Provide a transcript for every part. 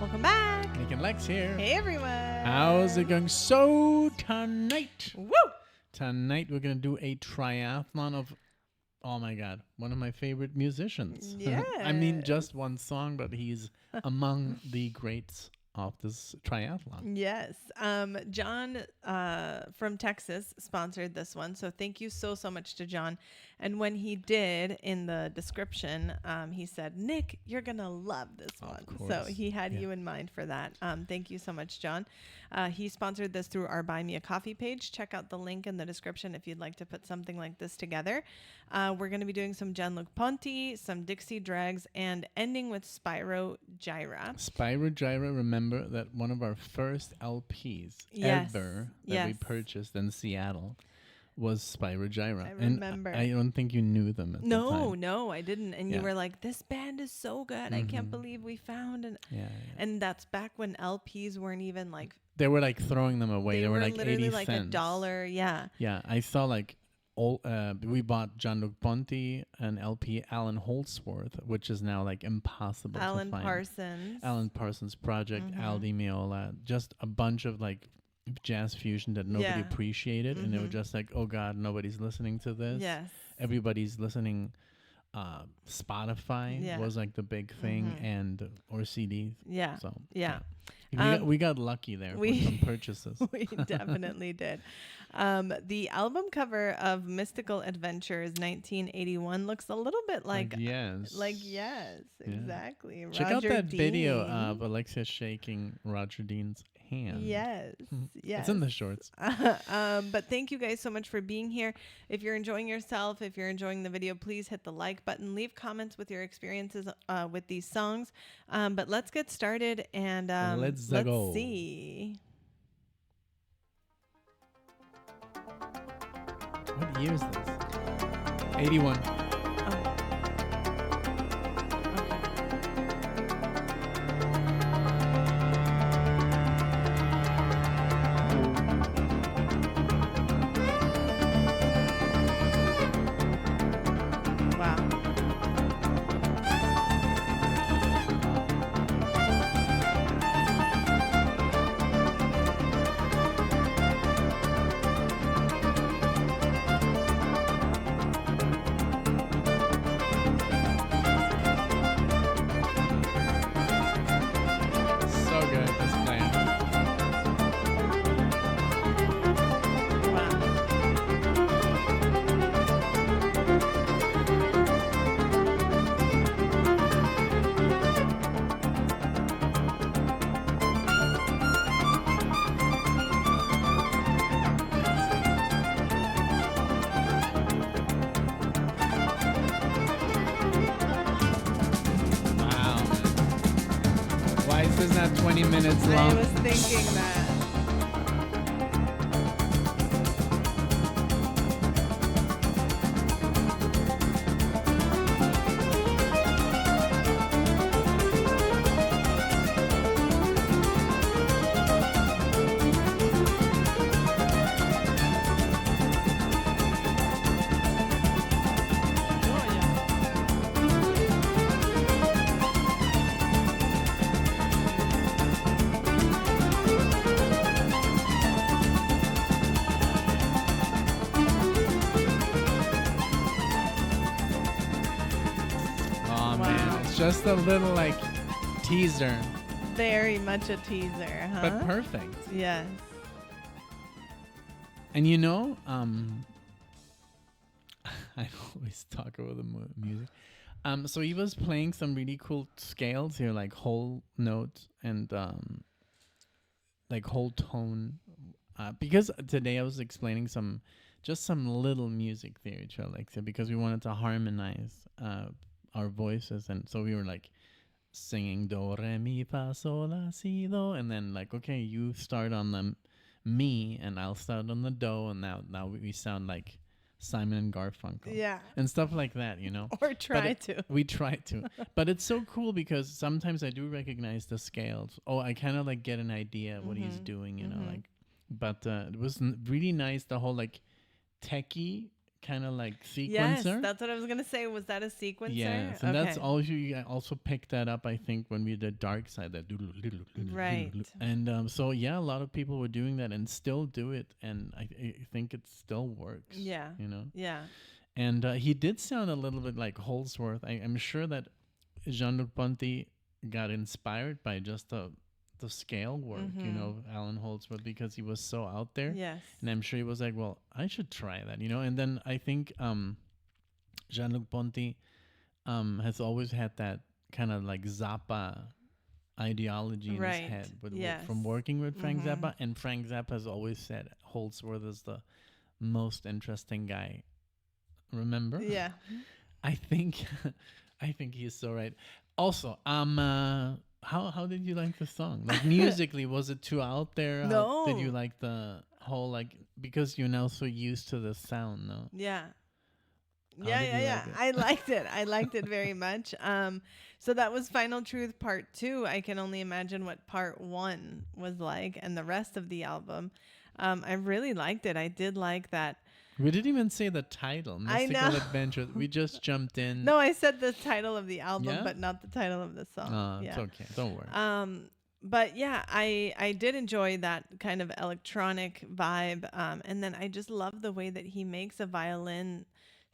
Welcome back. NicknLex here. Hey, everyone. How's it going? So tonight Woo! we're going to do a triathlon of, oh my God, one of my favorite musicians. I mean, just one song, but he's among the greats of this triathlon. Yes. John from Texas sponsored this one. So thank you so much to John. And when he did, in the description, he said, Nick, you're going to love this one. So he had you in mind for that. Thank you so much, John. He sponsored this through our Buy Me a Coffee page. Check out the link in the description if you'd like to put something like this together. We're going to be doing some Jean-Luc Ponty, some Dixie Dregs, and ending with Spyro Gyra. Spyro Gyra, remember that one of our first LPs ever that we purchased in Seattle was Spyro Gyra. I remember. And I don't think you knew them at the time. No, I didn't. And you were like, this band is so good. I can't believe we found it. And that's back when LPs weren't even like... They were like throwing them away. They were like 80 like cents. $1. Yeah. Yeah, I saw like... we bought Jean-Luc Ponty and LP Alan Holdsworth, which is now like impossible to find. Alan Parsons Project, Al Di Meola, just a bunch of like jazz fusion that nobody appreciated. And they were just like, oh God, nobody's listening to this. Yes. Everybody's listening. Spotify was like the big thing, and or CDs. Yeah. So yeah. We got lucky there with some purchases. We definitely did. The album cover of Mystical Adventures 1981 looks a little bit like yes, exactly. Check Roger out that Dean. video of Alexia shaking Roger Dean's hand. Yes. It's in the shorts. But thank you guys so much for being here. If you're enjoying yourself, if you're enjoying the video, please hit the like button. Leave comments with your experiences with these songs. But let's get started and let's go. see. What year is this? 81. This is not 20 minutes long. I was thinking that. Just a little like teaser. Very much a teaser, huh? But perfect. Yes. And you know, I always talk over the music. So he was playing some really cool scales here, like whole note and like whole tone. Because today I was explaining some little music theory to Alexia because we wanted to harmonize our voices, and so we were like singing do re mi fa sol la si do, and then like, okay, you start on the mi and I'll start on the do, and now we sound like Simon and Garfunkel, and stuff like that, you know. Or we try to, but it's so cool because sometimes I do recognize the scales. Oh, I kind of like get an idea what he's doing, you know, like. But it was really nice, the whole like techie kind of like sequencer. Yes, that's what I was gonna say. Was that a sequencer? Yes, and that's also you also picked that up. I think when we did Dark Side, that Right. and so yeah, a lot of people were doing that and still do it, and I think it still works. Yeah. You know. Yeah. And he did sound a little bit like Holsworth. I'm sure that Jean-Luc Ponty got inspired by just the scale work, you know, Alan Holdsworth, because he was so out there. Yes. And I'm sure he was like, well, I should try that, you know. And then I think Jean-Luc Ponty has always had that kind of like Zappa ideology in his head from working with Frank Zappa. And Frank Zappa has always said Holdsworth is the most interesting guy. Remember? Yeah. I think he's so right. Also, how did you like the song? Like musically, was it too out there? No. Did you like the whole because you're now so used to the sound? No. Yeah. How Yeah, did yeah, you yeah. like it? I liked it. I liked it very much. So that was Final Truth Part 2. I can only imagine what Part 1 was like and the rest of the album. I really liked it. I did like that. We didn't even say the title, I Mystical know. Adventures. We just jumped in. No, I said the title of the album, Yeah? but not the title of the song. It's okay. Don't worry. But yeah, I did enjoy that kind of electronic vibe. And then I just love the way that he makes a violin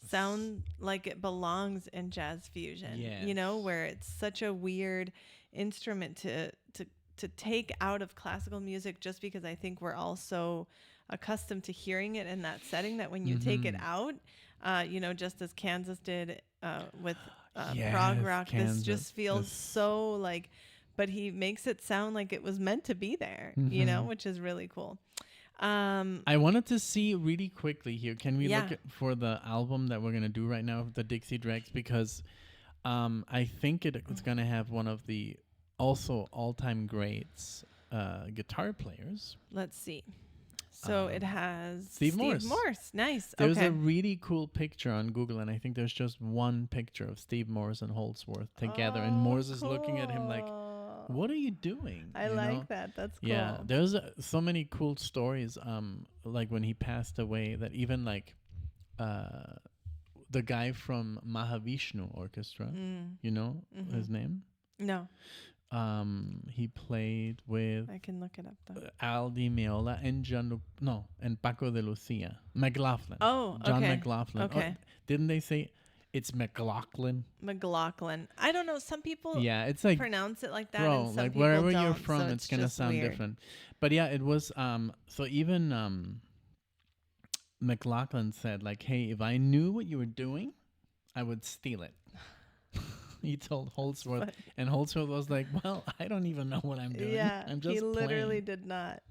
sound like it belongs in jazz fusion. You know, where it's such a weird instrument to take out of classical music, just because I think we're all so accustomed to hearing it in that setting that when you take it out, you know, just as Kansas did with prog rock, this just feels so like, but he makes it sound like it was meant to be there, you know, which is really cool. I wanted to see really quickly here. Can we Yeah. look for the album that we're gonna do right now, the Dixie Dregs, because I think it's gonna have one of the also all-time greats guitar players. Let's see. So it has Steve Morse. Nice. There's okay. a really cool picture on Google, and I think there's just one picture of Steve Morse and Holdsworth together, and Morse is looking at him like, "What are you doing?" I you like know? that. That's cool. Yeah, there's so many cool stories. Like when he passed away, that even like the guy from Mahavishnu Orchestra, you know his name? No, He played with I can look it up though. Al Di Meola and and Paco de Lucia. McLaughlin. Oh, John okay. McLaughlin. Okay. Didn't they say it's McLaughlin? McLaughlin. I don't know. Some people Yeah, it's like pronounce it like that. bro, and some like people wherever don't, you're from, so it's gonna just sound weird. different. But yeah, it was so even McLaughlin said like, "Hey, if I knew what you were doing, I would steal it." He told Holdsworth, and Holdsworth was like, "Well, I don't even know what I'm doing. Yeah, I'm just he literally playing." did not.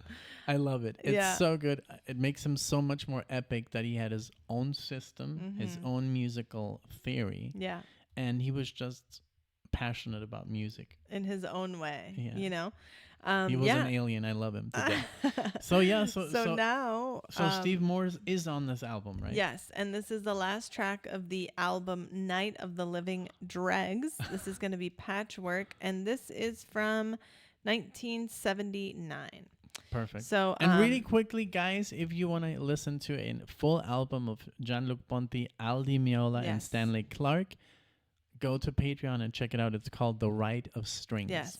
I love it. It's Yeah. so good. It makes him so much more epic that he had his own system, his own musical theory, Yeah, and he was just passionate about music. in his own way. Yeah. You know. He was yeah. an alien. I love him to death. So yeah, So now, Steve Morse is on this album, right? yes, and this is the last track of the album Night of the Living Dregs. This is going to be Patchwork, and this is from 1979. Perfect. So, and really quickly, guys, if you want to listen to a full album of Jean-Luc Ponty, Al Di Meola, and Yes. Stanley Clarke, go to Patreon and check it out. It's called The Rite of Strings. Yes.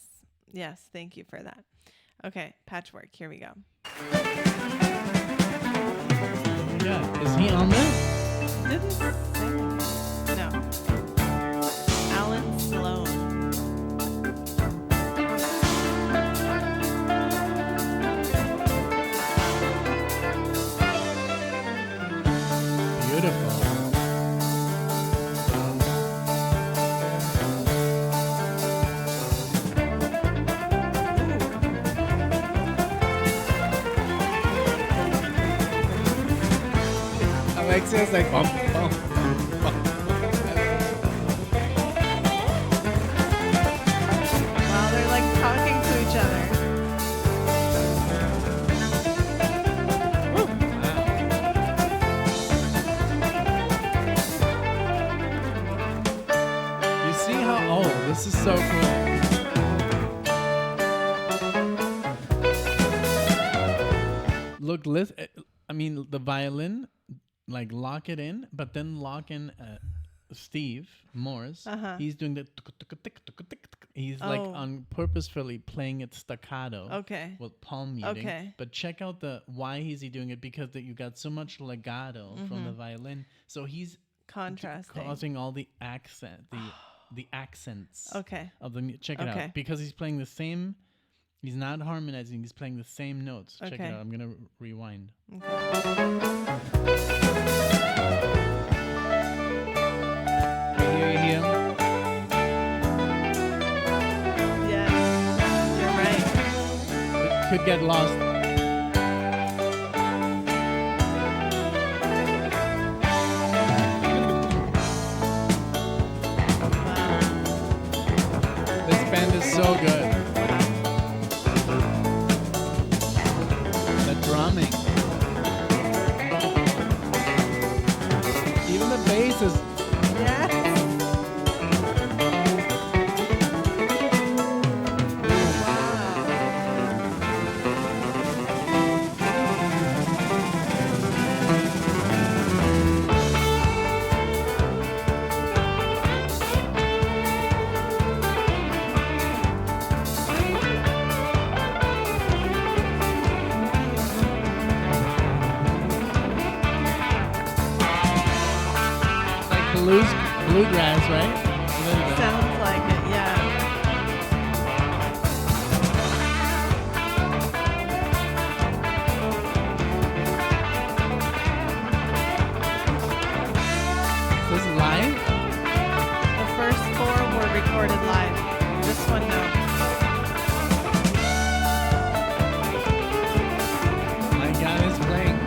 Yes, thank you for that. Okay, Patchwork, here we go. Yeah. Is he on this? Didn't say. No. Alan Sloan. Beautiful. Alexia's like, bump, bump, bump. Wow, they're like talking to each other. You see how, oh, this is so cool. Look, I mean, the violin, like lock it in, but then lock in Steve Morse. He's doing the he's like on purposefully playing it staccato with palm muting. But check out why is he doing it? Because you got so much legato from the violin, so he's contrasting, causing all the the accents of the check it out, because he's playing the same. He's not harmonizing. He's playing the same notes. Check it out. I'm gonna rewind. You hear? Yeah, you're right. It could get lost. This band is so good. The drumming. Even the bass is. Yes. Bluegrass, right? Sounds like it, yeah. Is this live? The first 4 were recorded live. This one, no. My God is playing.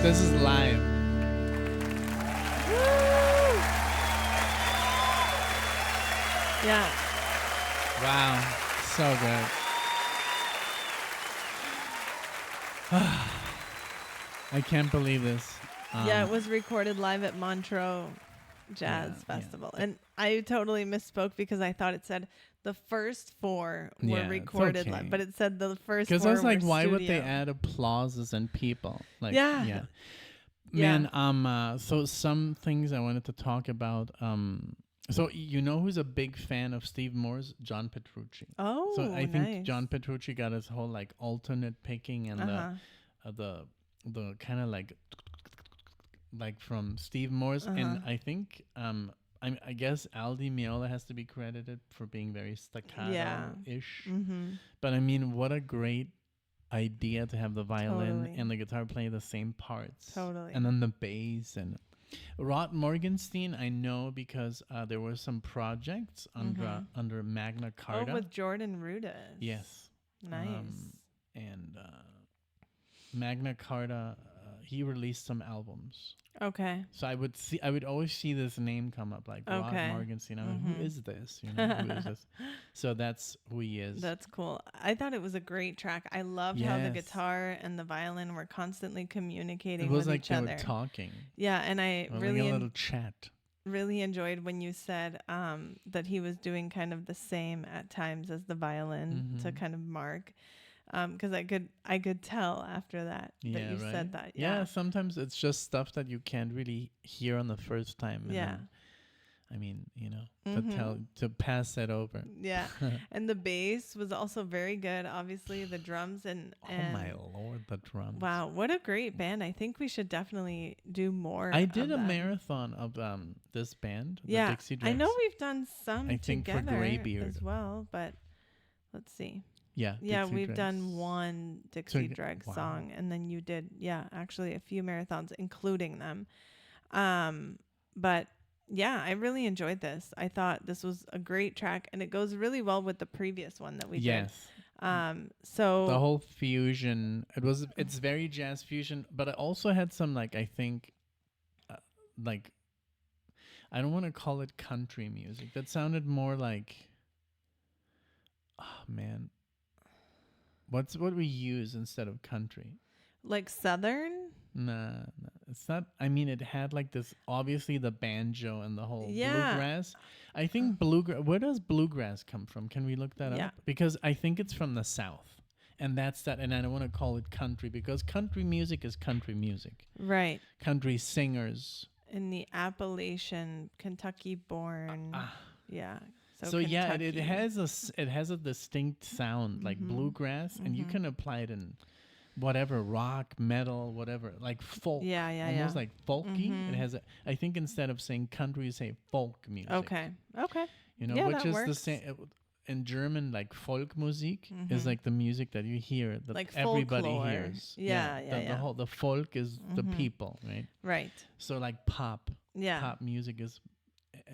This is live. Yeah. Wow. So good. I can't believe this. Yeah, it was recorded live at Montreux Jazz Festival. Yeah. And I totally misspoke because I thought it said the first 4 were recorded live, but it said the first 4 because I was like, why studio. would they add applauses and people? Like, yeah. Man, so some things I wanted to talk about. So you know who's a big fan of Steve Moore's? John Petrucci. Oh, so I think John Petrucci got his whole like alternate picking and the kind of like from Steve Moore's, and I think I guess Aldi Meola has to be credited for being very staccato-ish. But I mean, what a great idea to have the violin and the guitar playing the same parts. Totally. And then the bass and Rod Morgenstein, I know because there were some projects under Magna Carta. Oh, with Jordan Rudess. Yes. Nice. And Magna Carta, he released some albums. Okay. So I would always see this name come up, like Rod Morgenstein. I'm like, who is this? You know, who is this? So that's who he is. That's cool. I thought it was a great track. I loved how the guitar and the violin were constantly communicating with each other. It was like they were talking. Yeah, and I really like a little chat. Really enjoyed when you said that he was doing kind of the same at times as the violin to kind of mark. Because I could tell after that you said that. Yeah, sometimes it's just stuff that you can't really hear on the first time. And then, I mean, you know, to pass that over. Yeah, and the bass was also very good. Obviously, the drums and oh my Lord, the drums! Wow, what a great band! I think we should definitely do more. I did a marathon of this band, the Dixie Dregs. I know we've done some together for Greybeard as well, but let's see. Yeah, Dixie we've done one Dixie Dregs song, and then you did, actually a few marathons, including them. But yeah, I really enjoyed this. I thought this was a great track, and it goes really well with the previous one that we did. So the whole fusion, it's very jazz fusion, but it also had some I think, I don't want to call it country music. That sounded more like, oh man. What we use instead of country? Like Southern? Nah, it's not. I mean, it had like this, obviously the banjo and the whole bluegrass. I think bluegrass. Where does bluegrass come from? Can we look that up? Because I think it's from the South, and that's that. And I don't want to call it country because country music is country music. Right. Country singers. In the Appalachian, Kentucky-born. Yeah. So yeah, it has a distinct sound like bluegrass, and you can apply it in whatever, rock, metal, whatever, like folk. Almost like folky. It has I think instead of saying country, you say folk music. Okay. You know, which is the same in German. Like Folkmusik is like the music that you hear that like everybody hears. The folk is the people, right? Right. So like pop music is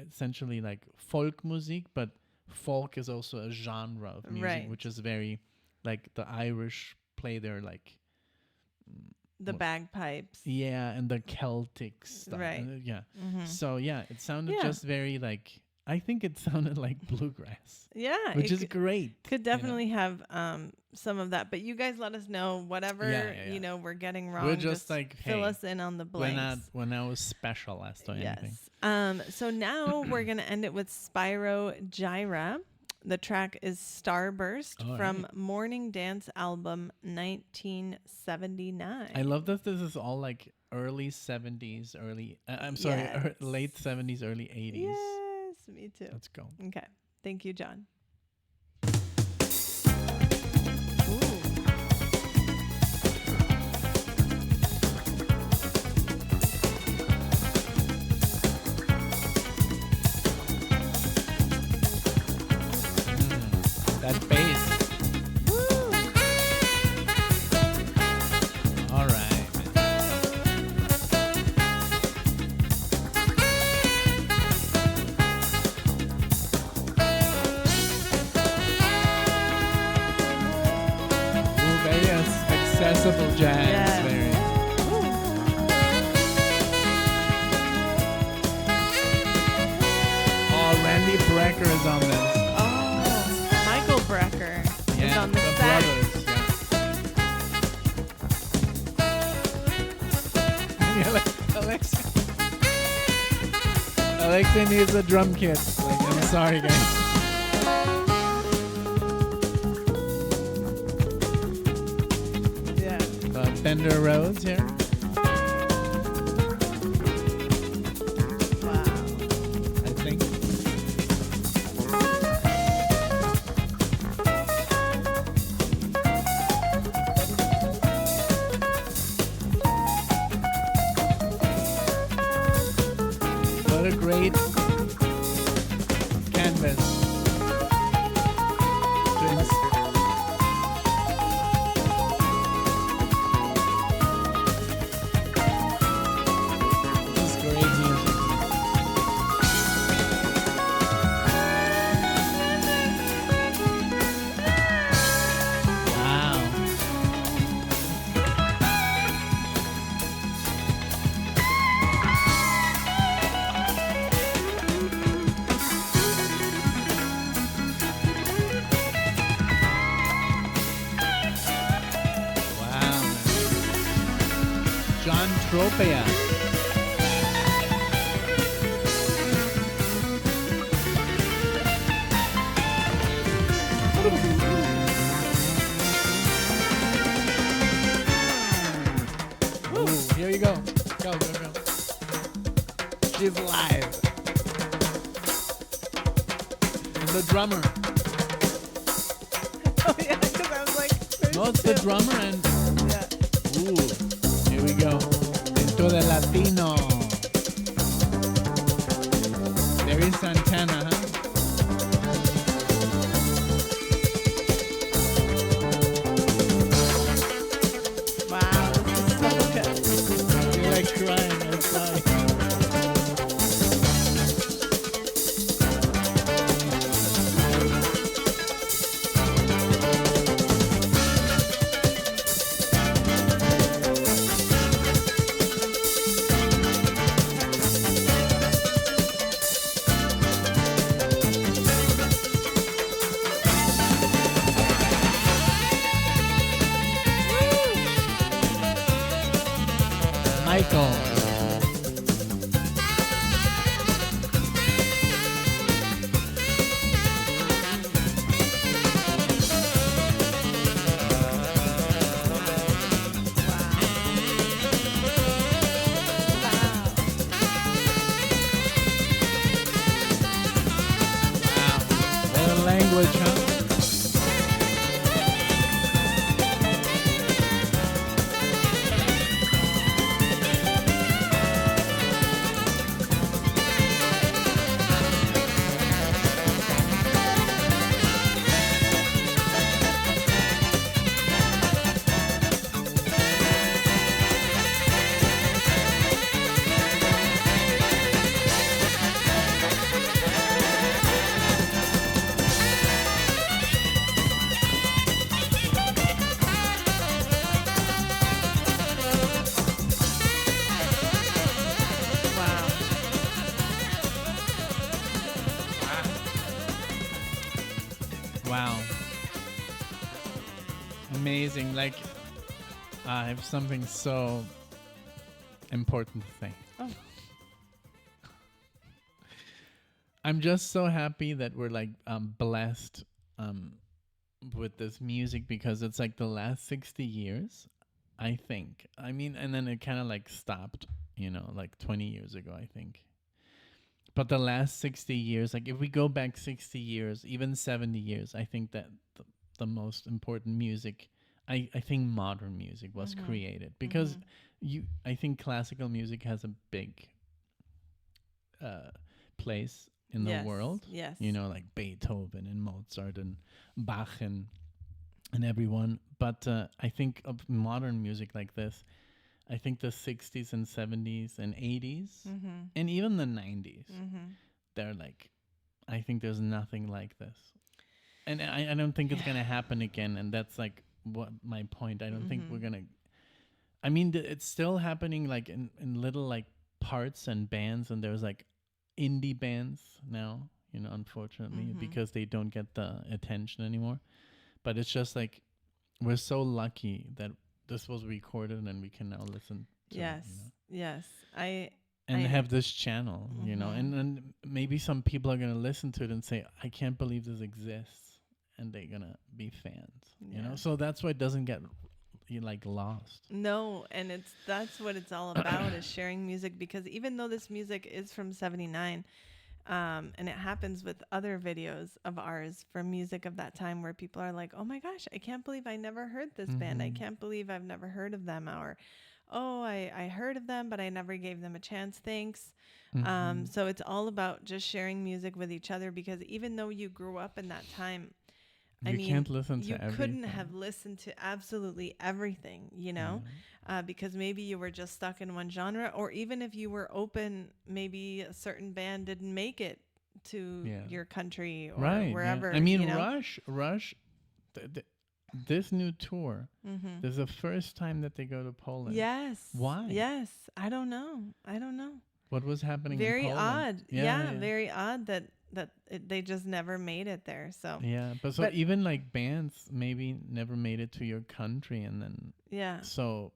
essentially like folk music, but folk is also a genre of music, which is very like the Irish play their like the bagpipes, and the Celtic stuff, So it sounded just very like, I think it sounded like bluegrass, which is great. Could definitely have some of that, but you guys let us know whatever you know we're getting wrong. We're just like, fill us in on the blanks. We're not as specialist or anything. So now we're gonna end it with Spyro Gyra. The track is Starburst from Morning Dance album 1979. I love that this is all like early 70s, late 70s, early 80s. Yes, me too. Let's go. Okay. Thank you, John. That bass. Woo. All right. Ooh, very accessible jazz. Yeah. Very. Oh, Randy Brecker is on this. Brecker is on the sax. Alexei needs a drum kit. I'm sorry, guys. Fender Rhodes here. What a great canvas. Propia. Ooh, here you go. Go, go, go. She's live. And the drummer. Oh yeah, because I was like, there's No, it's the two. drummer and Yeah. ooh, here we go. Dentro del Latino. There is Santana, huh? Wow, this is so good. You're like crying outside. Michael. What a language, huh? Wow. Wow. Amazing. Like, I have something so important to say. Oh. I'm just so happy that we're like blessed with this music because it's like the last 60 years, I think. I mean, and then it kind of like stopped, you know, like 20 years ago, I think. But the last 60 years, like if we go back 60 years, even 70 years, I think that the most important music, I think modern music was created because I think classical music has a big place in the world. Yes. You know, like Beethoven and Mozart and Bach and everyone. But I think of modern music like this, I think the 60s and 70s and 80s and even the 90s, they're like, I think there's nothing like this. And I don't think it's going to happen again. And that's like what my point. I don't think we're going to, I mean, it's still happening like in little like parts and bands. And there's like indie bands now, you know, unfortunately, because they don't get the attention anymore. But it's just like, we're so lucky that this was recorded and we can now listen to Yes. it, you know? Yes. And have this channel, you know, and maybe some people are going to listen to it and say, I can't believe this exists. And they're going to be fans, you know? So that's why it doesn't get like lost. No, and that's what it's all about is sharing music, because even though this music is from 79, and it happens with other videos of ours from music of that time where people are like, oh my gosh, I can't believe I never heard this band. I can't believe I've never heard of them. Or, oh, I heard of them, but I never gave them a chance. Thanks. So it's all about just sharing music with each other, because even though you grew up in that time, You can't listen to you everything. couldn't have listened to absolutely everything, you know, because maybe you were just stuck in one genre, or even if you were open, maybe a certain band didn't make it to your country or wherever. I mean, you know? Rush, this new tour, this is the first time that they go to Poland. Yes. Why? Yes. I don't know. What was happening Very in Poland? odd. Yeah, very odd that they just never made it there. So but even like bands maybe never made it to your country, and then so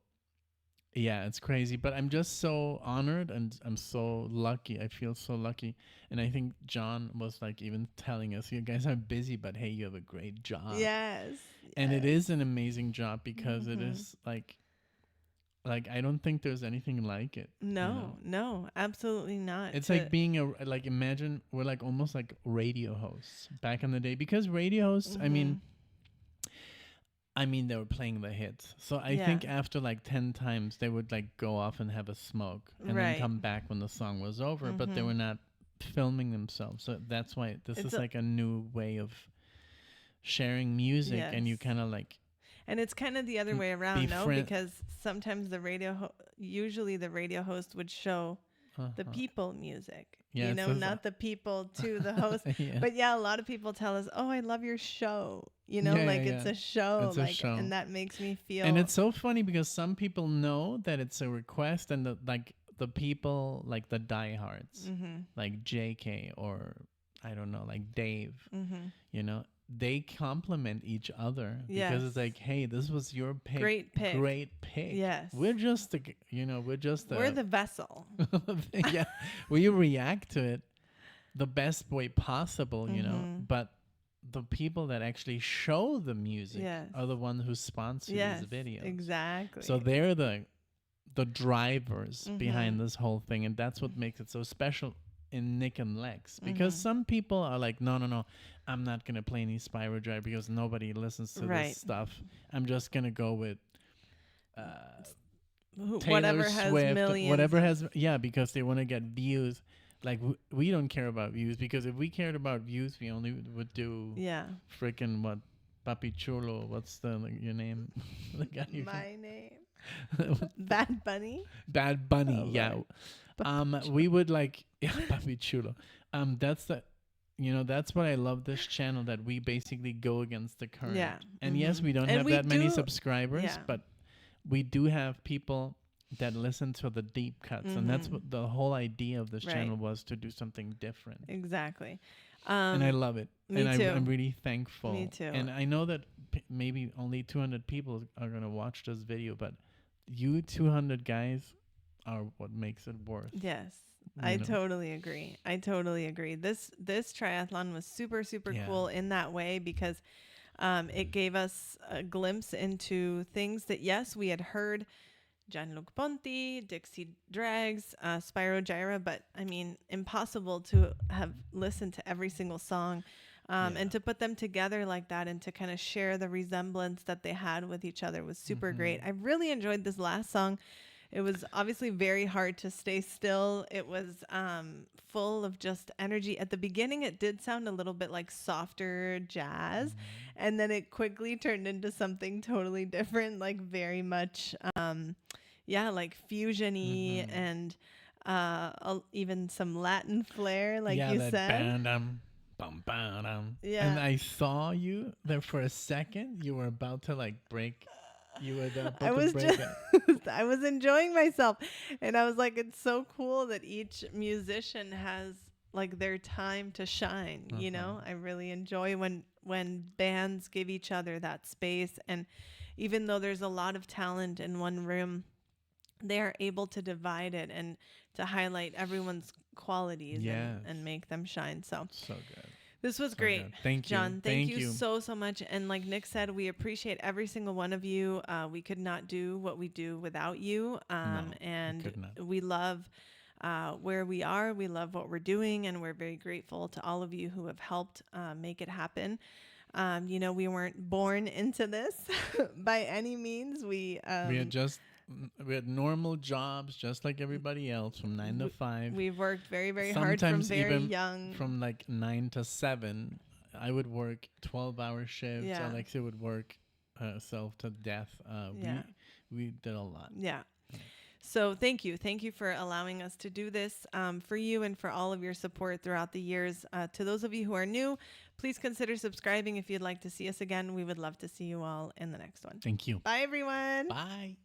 Yeah, it's crazy, but I'm just so honored and I'm so lucky. I feel so lucky. And I think John was like even telling us, you guys are busy, but hey, you have a great job. Yes. And it yes. is an amazing job because it Mhm. is like I don't think there's anything like it. No, no, absolutely not. It's like being like imagine we're like almost like radio hosts back in the day because radio hosts, I mean, they were playing the hits. So I think after like 10 times, they would like go off and have a smoke and then come back when the song was over, but they were not filming themselves. So that's why this is like a new way of sharing music and you kind of like. And it's kind of the other way around, no? Because sometimes usually the radio host would show the people music. Yeah, you know, not the people to the host. But yeah, a lot of people tell us, "Oh, I love your show." You know, it's a show. It's a show. And that makes me feel. And it's so funny because some people know that it's a request, and the people like the diehards, like JK or I don't know, like Dave. You know, they compliment each other because it's like, hey, this was your pick. Great pick. Yes. We're just we're the vessel. Yeah. We react to it the best way possible, you know, but the people that actually show the music are the ones who sponsor these videos. Exactly. So they're the drivers behind this whole thing, and that's what makes it so special in NicknLex, because some people are like, no, I'm not gonna play any Spyro Gyra because nobody listens to this stuff. I'm just gonna go with whatever Taylor has Swift, millions. whatever has because they want to get views. Like we don't care about views, because if we cared about views, we only would do freaking what, Papi Chulo. What's your name? The guy My name. Bad Bunny. Bad Bunny. Oh, yeah. We would like Papi Chulo. That's that's what I love this channel, that we basically go against the current. Yeah. And yes, we don't have that many subscribers, but we do have people that listen to the deep cuts, and that's what the whole idea of this channel was, to do something different. Exactly. And I love it. Me too. I'm really thankful. Me too. And I know that maybe only 200 people are going to watch this video, but you 200 guys are what makes it worth. Yes. I totally agree. This triathlon was super, super cool in that way, because it gave us a glimpse into things that, yes, we had heard Jean-Luc Ponty, Dixie Dregs, Spyro Gyra, but I mean, impossible to have listened to every single song and to put them together like that and to kind of share the resemblance that they had with each other was super great. I really enjoyed this last song. It was obviously very hard to stay still. It was full of just energy. At the beginning, it did sound a little bit like softer jazz, and then it quickly turned into something totally different, like very much, like fusion-y and even some Latin flair, like you said. And I saw you there for a second. You were about to like break. I was enjoying myself, and I was like, it's so cool that each musician has like their time to shine. You know, I really enjoy when bands give each other that space, and even though there's a lot of talent in one room, they are able to divide it and to highlight everyone's qualities and make them shine. So good. This was great. Thank you, John. Thank you so much. And like Nick said, we appreciate every single one of you. We could not do what we do without you. And we love where we are. We love what we're doing. And we're very grateful to all of you who have helped make it happen. We weren't born into this by any means. We had normal jobs just like everybody else from 9 to 5. We've worked very, very hard from very young. From like 9 to 7. I would work 12-hour shifts. Yeah. Alexia would work herself to death. We did a lot. Yeah. So thank you. Thank you for allowing us to do this for you and for all of your support throughout the years. To those of you who are new, please consider subscribing if you'd like to see us again. We would love to see you all in the next one. Thank you. Bye, everyone. Bye.